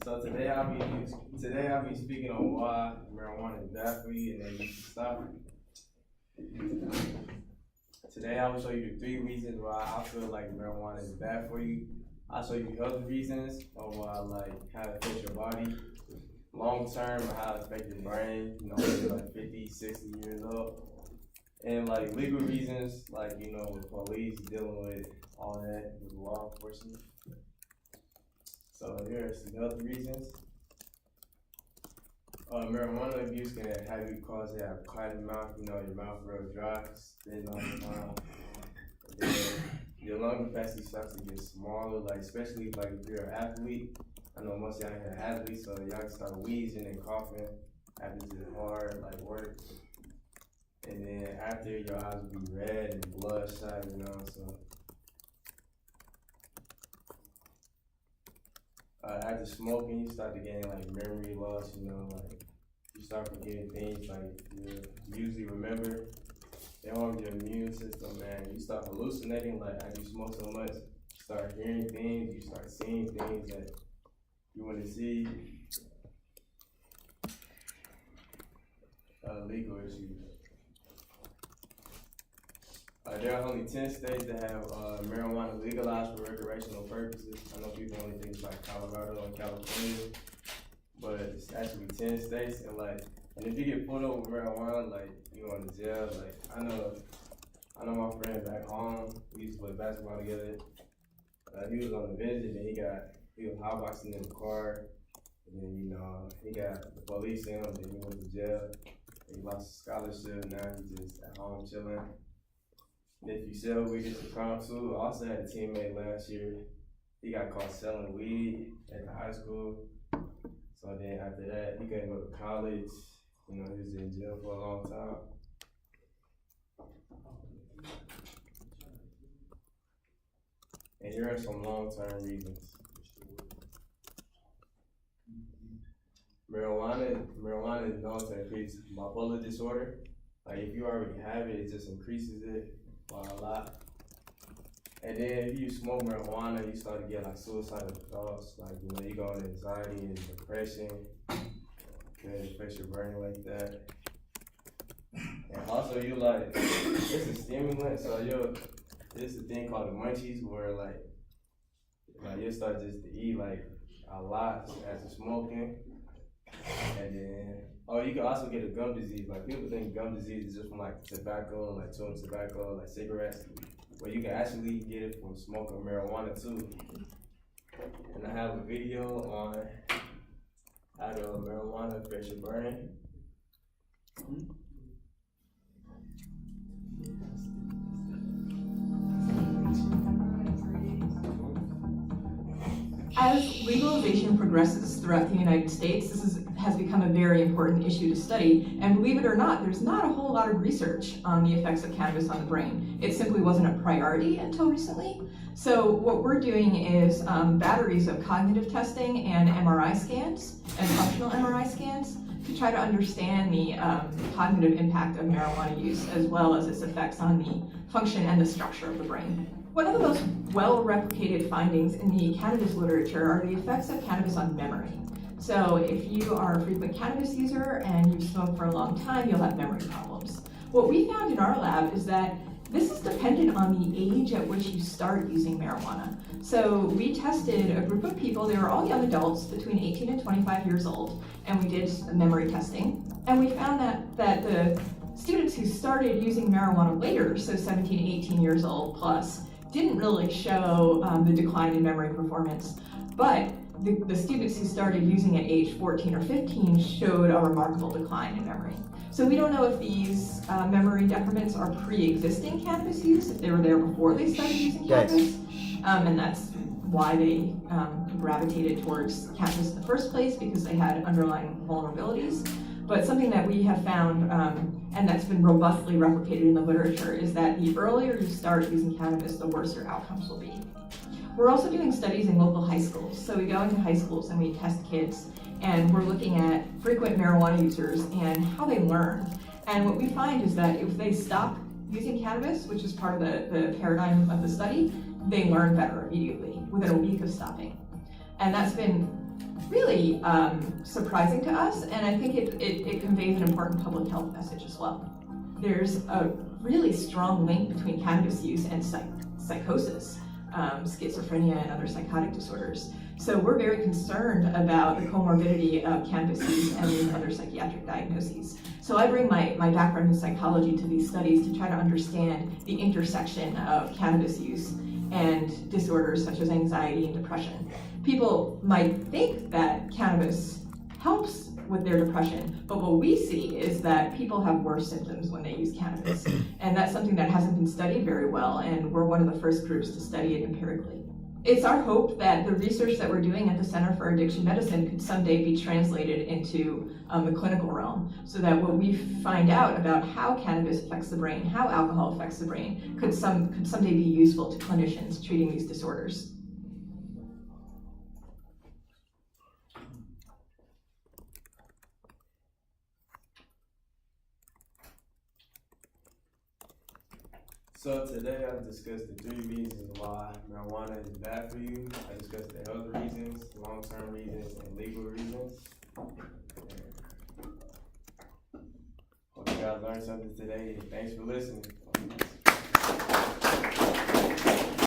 So today I'll be speaking on why marijuana is bad for you and that you should stop it. Today I will show you the 3 reasons why I feel like marijuana is bad for you. I'll show you health reasons on why, like how it affects your body, long term, how it affects your brain, when you're like 50, 60 years old. And like legal reasons, like with police dealing with all that with law enforcement. So here are some health reasons. Marijuana abuse can have you cause you have clotted mouth, your mouth real dry, spitting all the time. Then your lung capacity starts to get smaller, like especially like if you're an athlete. I know most of y'all here are athletes, so y'all can start wheezing and coughing after you do hard like work. And then after, your eyes will be red and bloodshot, so. After smoking, you start to gain like memory loss, like you start forgetting things like you usually remember. They harm your immune system, man. You start hallucinating, like after you smoke so much, you start hearing things, you start seeing things that you want to see. Legal issues. There are only 10 states that have marijuana legalized for recreational purposes. I know people only think it's like Colorado and California, but it's actually 10 states. And if you get pulled over with marijuana, like you going to jail. Like I know my friend back home. We used to play basketball together. He was on a visit and he was hotboxing in the car, and then he got the police in him. Then he went to jail. He lost his scholarship. Now he's just at home chilling. If you sell weed, it's a crime too. I also had a teammate last year. He got caught selling weed at the high school. So then after that, he couldn't go to college. He was in jail for a long time. And here are some long-term reasons. Marijuana is known to increase bipolar disorder. Like if you already have it, it just increases it by a lot. And then if you smoke marijuana, you start to get like suicidal thoughts, like you go into anxiety and depression. It affects your brain like that. And also it's a stimulant, so there's a thing called the munchies where like you start just to eat like a lot after smoking. And then you can also get a gum disease. Like people think gum disease is just from like tobacco, like chewing tobacco, like cigarettes. But you can actually get it from smoking marijuana too. And I have a video on how the marijuana affects your brain. As legalization progresses throughout the United States, this has become a very important issue to study. And believe it or not, there's not a whole lot of research on the effects of cannabis on the brain. It simply wasn't a priority until recently. So what we're doing is batteries of cognitive testing and MRI scans and functional MRI scans to try to understand the cognitive impact of marijuana use as well as its effects on the function and the structure of the brain. One of the most well-replicated findings in the cannabis literature are the effects of cannabis on memory. So if you are a frequent cannabis user and you've smoked for a long time, you'll have memory problems. What we found in our lab is that this is dependent on the age at which you start using marijuana. So we tested a group of people, they were all young adults between 18 and 25 years old, and we did memory testing. And we found that the students who started using marijuana later, so 17, 18 years old plus, didn't really show the decline in memory performance, but the students who started using at age 14 or 15 showed a remarkable decline in memory. So we don't know if these memory decrements are pre-existing cannabis use, if they were there before they started using cannabis, and that's why they gravitated towards cannabis in the first place, because they had underlying vulnerabilities. But something that we have found, and that's been robustly replicated in the literature, is that the earlier you start using cannabis, the worse your outcomes will be. We're also doing studies in local high schools. So we go into high schools and we test kids, and we're looking at frequent marijuana users and how they learn. And what we find is that if they stop using cannabis, which is part of the paradigm of the study, they learn better immediately, within a week of stopping. And that's been really surprising to us, and I think it conveys an important public health message as well. There's a really strong link between cannabis use and psychosis, schizophrenia, and other psychotic disorders. So we're very concerned about the comorbidity of cannabis use and these other psychiatric diagnoses. So I bring my background in psychology to these studies to try to understand the intersection of cannabis use and disorders such as anxiety and depression. People might think that cannabis helps with their depression, but what we see is that people have worse symptoms when they use cannabis. And that's something that hasn't been studied very well, and we're one of the first groups to study it empirically. It's our hope that the research that we're doing at the Center for Addiction Medicine could someday be translated into the clinical realm, so that what we find out about how cannabis affects the brain, how alcohol affects the brain, could someday be useful to clinicians treating these disorders. So today I discussed the 3 reasons why marijuana is bad for you. I discussed the health reasons, long-term reasons, and legal reasons. Hope you guys learned something today, and thanks for listening.